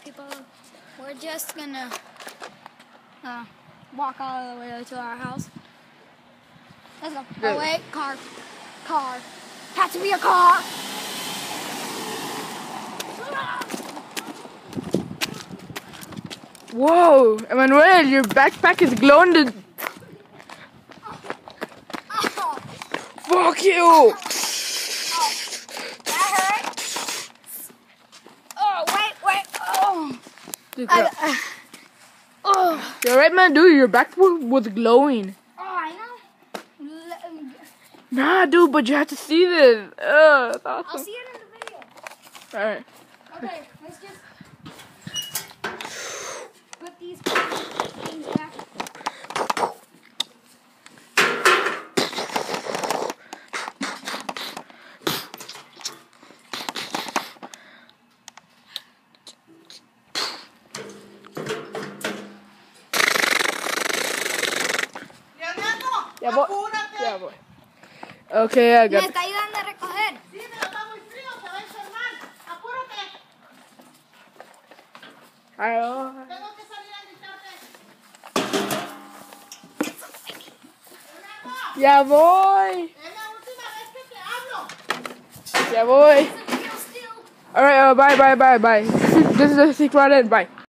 people, we're just gonna walk all the way to our house. Let's go. Good. Oh wait, car. Has to be a car. Whoa, Emmanuel, your backpack is glowing. Oh, Fuck you! that hurt. Oh wait. Oh. Dude, Oh. you're right, man, dude. Your backpack was glowing. Oh, I know. Nah, dude, but you have to see this. That's awesome. I'll see it in the video. Alright. Okay, let's just put these things back. Yeah, boy. Yeah, boy. Okay, I Me got it. está ayudando a recoger. Sí, pero está muy frío, se va a enfermar. Apúrate. Tengo que salir a gritarte. Leonardo, Yeah, boy. es la última vez que te hablo. Yeah, boy. It's a video still. Alright, bye. This is the secret end. Bye.